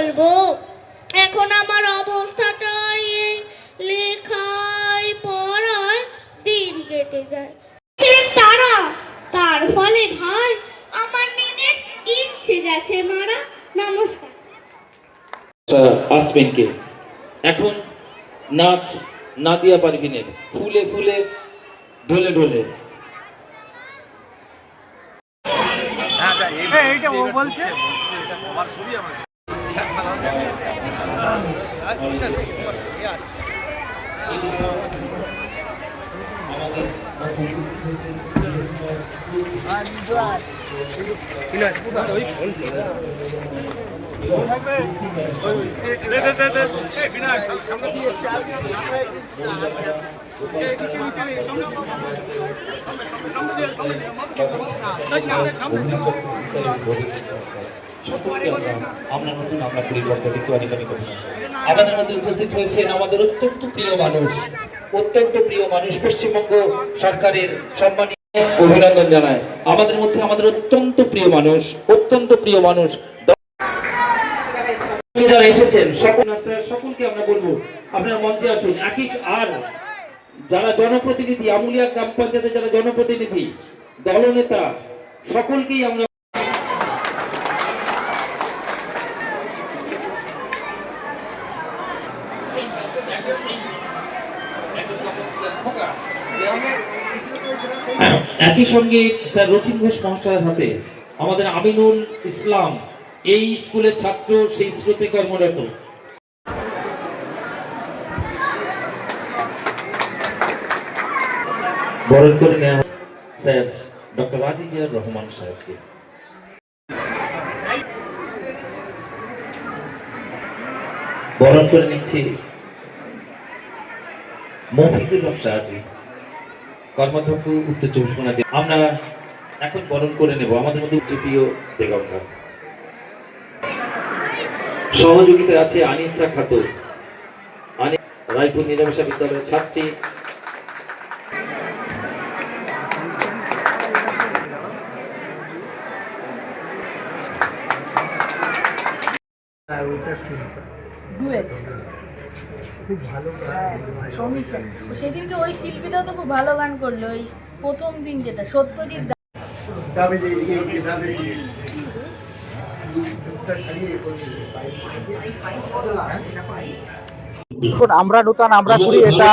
বলবো, এখন আমার অবস্থাটাই এই লেখায় পড়ায় দিন কেটে যায়। তারা তার ফলে ভাই আমার নিজের ইচ্ছে গেছে মারা। নমস্কার। আসবেনকে এখন নাচ নাদিয়া পারভিনের ফুলে ফুলে ঢলে ঢলে। এইটা ও বলছে এটা আমার ছবি আমার আমাদের মধ্যে উপস্থিত হয়েছেন আমাদের অত্যন্ত প্রিয় মানুষ পশ্চিমবঙ্গ সরকারের সম্মানীয় অভিনন্দন জানায়। আমাদের মধ্যে আমাদের অত্যন্ত প্রিয় মানুষ যারা এসেছেন সকলকে আমরা বলবো আপনারা মঞ্চে আসুন। একই আর যারা জনপ্রতিনিধি, আমুলিয়া গ্রাম পঞ্চায়েতের যারা জনপ্রতিনিধি, দলনেতা, সকলকেই আমরা একই সঙ্গে স্যার রথীন ঘোষ মহাশয়ের হাতে আমাদের আমিনুল ইসলাম এই স্কুলের ছাত্র, সেই স্রোতে কর্মরত। বরণ করে নেওয়া স্যার ডক্টর আজিজুর রহমান সাহেবকে। বরণ করে নিচ্ছি মফিদুল হক সাহাজি, কর্মাধ্যক্ষ উত্তর 24 পরগনা। আমরা এখন বরণ করে নেব আমাদের মধ্যে উচ্চপ্রিয় বেগমরা। সহযোগিতা আছে আনিসা খাতুন, রায়পুর নিজামশা বিদ্যালয়ের ছাত্রী। খুব ভালো সমীক্ষা সেদিনকে ওই শিল্পীটাও তো খুব ভালো গান করলো। ওই প্রথম দিন যেটা সত্যজিৎ দেখুন, আমরা নূতন আমরা করি এটা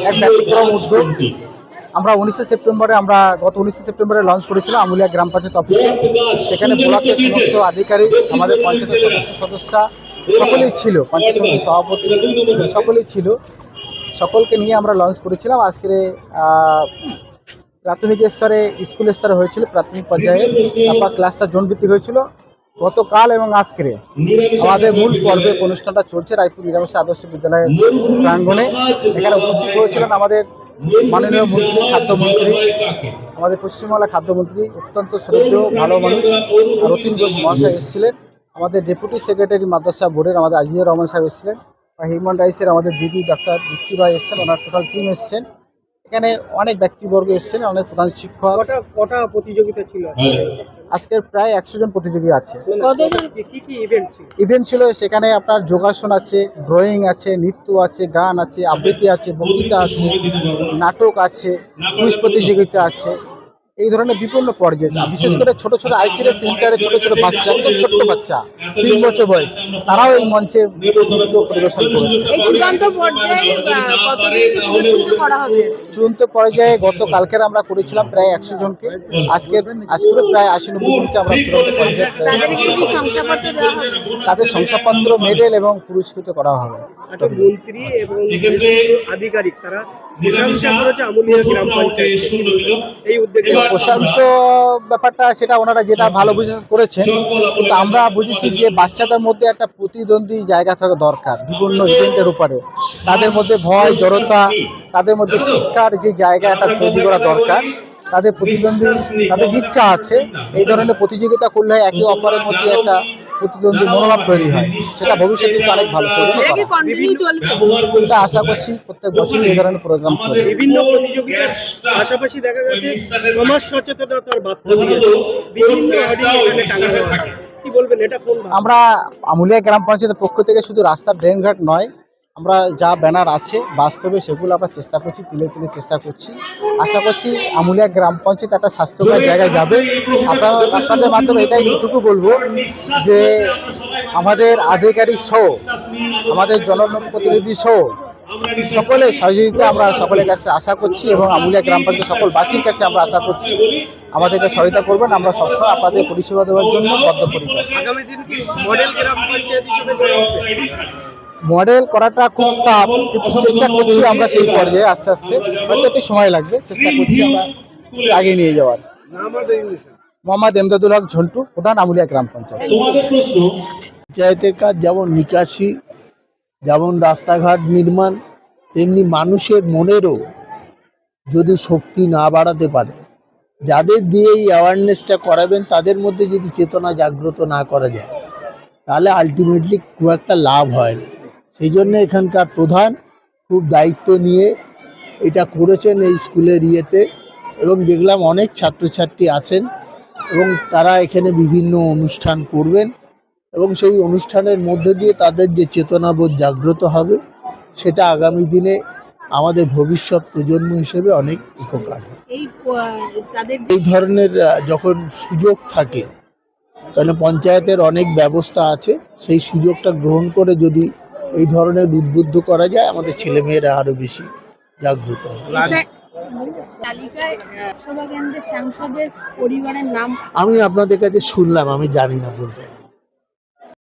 এক ব্যতিক্রম উদ্যোগ। আমরা 19 সেপ্টেম্বরে গত 19 সেপ্টেম্বরে লঞ্চ করেছিলাম আমুলিয়া গ্রাম পঞ্চায়েত অফিসে। সেখানে ব্লকের সমস্ত আধিকারিক, আমাদের পঞ্চায়েতের সদস্য সকলেই ছিল, পঞ্চায়েত সমিতির সভাপতি সকলেই ছিল, সকলকে নিয়ে আমরা লঞ্চ করেছিলাম। আজকে প্রাথমিক স্তরে, স্কুল স্তরে হয়েছিল প্রাথমিক পর্যায়ে, তারপর ক্লাসটা জোনভিত্তিক হয়েছিল গতকাল এবং আজকে আমাদের মূল পর্বে অনুষ্ঠানটা চলছে রায়পুর নিরামশা আদর্শ বিদ্যালয়ের প্রাঙ্গণে। এখানে উপস্থিত হয়েছিলেন আমাদের মাননীয় মন্ত্রী, খাদ্যমন্ত্রী, আমাদের পশ্চিমবাংলা খাদ্যমন্ত্রী, অত্যন্ত শ্রদ্ধেয় ভালো মানুষ রথীন ঘোষ মহাশয় এসেছিলেন। আমাদের ডেপুটি সেক্রেটারি মাদ্রাসা বোর্ডের আমাদের আজিজুর রহমান সাহেব এসেছিলেন। হিউম্যান রাইটসের আমাদের দিদি ডক্টর দীপ্তি ভাই এসেছেন, ওনার টোটাল টিম এসেছেন। এখানে অনেক ব্যক্তিবর্গ এসেছেন, অনেক প্রধান শিক্ষক। কটা প্রতিযোগিতা ছিল আজকের প্রায় 100 জন প্রতিযোগী আছে। কি ইভেন্ট ছিল সেখানে আপনার যোগাসন আছে, ড্রয়িং আছে, নৃত্য আছে, গান আছে, আবৃত্তি আছে, বক্তৃতা আছে, নাটক আছে, কুইজ প্রতিযোগিতা আছে, এই ধরনের বিভিন্ন পর্যায়ে। বিশেষ করে ছোট ছোট আইসিডিএস সেন্টারে ছোট ছোট বাচ্চা, একদম ছোট্ট বাচ্চা 3 বছর বয়স, তারাও এই মঞ্চে নৃত্য পরিবেশন করেছে। চূড়ান্ত পর্যায়ে গতকালকের আমরা করেছিলাম প্রায় 100 জনকে, আজকের প্রায় 80-90 জনকে আমরা চূড়ান্ত পর্যায়ে তাদের শংসাপত্র, মেডেল এবং পুরস্কৃত করা হবে। মন্ত্রী এবং আধিকারিক তারা প্রশংসা করেছে আমুলিয়া গ্রাম পঞ্চায়েত এই উদ্যোগে। প্রশংসা ব্যাপারটা সেটা ওনারা যেটা ভালো বুঝে করেছেন, কিন্তু আমরা বুঝেছি যে বাচ্চাদের মধ্যে একটা প্রতিদ্বন্দ্বী জায়গা থাকা দরকার বিভিন্ন ইভেন্টের উপরে। তাদের মধ্যে ভয়, জড়তা, তাদের মধ্যে শিক্ষার যে জায়গাটা তৈরি করা দরকার, তাদের প্রতিদ্বন্দ্বী, তাদের ইচ্ছা আছে। এই ধরনের প্রতিযোগিতা করলে একে অপরের মধ্যে একটা প্রতিদ্বন্দ্বী মনোভাব তৈরি হয়, সেটা ভবিষ্যতে কিন্তু অনেক ভালো। সেটা আশা করছি প্রত্যেক বছর এই ধরনের প্রোগ্রাম চলবে। বিভিন্ন প্রতিযোগিতার পাশাপাশি দেখা গেছে সমাজ সচেতনতার বার্তা দিয়ে বিভিন্ন অডিও এখানে টাঙানো হয়। কি বলবেন এটা কোন ধাপ? আমরা আমুলিয়া গ্রাম পঞ্চায়েতের পক্ষ থেকে শুধু রাস্তা ড্রেনঘাট নয়, আমরা যা ব্যানার আছে বাস্তবে সেগুলো আমরা চেষ্টা করছি, তুলে তুলে চেষ্টা করছি। আশা করছি আমুলিয়া গ্রাম পঞ্চায়েত একটা স্বাস্থ্যকর জায়গায় যাবে। আপনাদের মাধ্যমে এটাই এটুকু বলবো যে আমাদের আধিকারিক সহ আমাদের জনপ্রতিনিধি সহ সকলের সহযোগিতা আমরা সকলের কাছে আশা করছি এবং আমুলিয়া গ্রাম পঞ্চায়েত সকল বাসীর কাছে আমরা আশা করছি আমাদেরকে সহায়তা করবেন। আমরা সবসময় আপনাদের পরিষেবা দেওয়ার জন্য বদ্ধপরিকর। আগামী দিন কি মডেল গ্রাম পঞ্চায়েত হিসেবে গড়ে উঠবে? মডেল করাটা খুব টাফ, কিন্তু চেষ্টা করছি আমরা সেই পর্যায়ে আস্তে আস্তে, হয়তো একটু সময় লাগবে, চেষ্টা করছি আমরা আগে নিয়ে যাওয়ার। নাম আর ডেজিগনেশন? মোহাম্মদ এমদাদুল হক ঝন্টু, প্রধান আমুলিয়া গ্রাম পঞ্চায়েত। পঞ্চায়েতের কাজ যেমন নিকাশি, যেমন রাস্তাঘাট নির্মাণ, তেমনি মানুষের মনেরও যদি শক্তি না বাড়াতে পারে, যাদের দিয়ে এই অ্যাওয়ারনেসটা করাবেন তাদের মধ্যে যদি চেতনা জাগ্রত না করা যায়, তাহলে আলটিমেটলি খুব একটা লাভ হয় না। সেই জন্য এখানকার প্রধান খুব দায়িত্ব নিয়ে এটা করেছেন এই স্কুলের ইয়েতে, এবং দেখলাম অনেক ছাত্রছাত্রী আছেন এবং তারা এখানে বিভিন্ন অনুষ্ঠান করবেন এবং সেই অনুষ্ঠানের মধ্যে দিয়ে তাদের যে চেতনাবোধ জাগ্রত হবে, সেটা আগামী দিনে আমাদের ভবিষ্যৎ প্রজন্ম হিসেবে অনেক উপকার হবে। এই ধরনের যখন সুযোগ থাকে, তাহলে পঞ্চায়েতের অনেক ব্যবস্থা আছে, সেই সুযোগটা গ্রহণ করে যদি এই ধরনের উদ্বুদ্ধ করা যায়, আমাদের ছেলেমেয়েরা আরও বেশি জাগ্রত হবে। তালিকায় সভা কেন্দ্রের সাংসদের পরিবারের নাম আমি আপনাদের কাছে শুনলাম, আমি জানি না বলতে।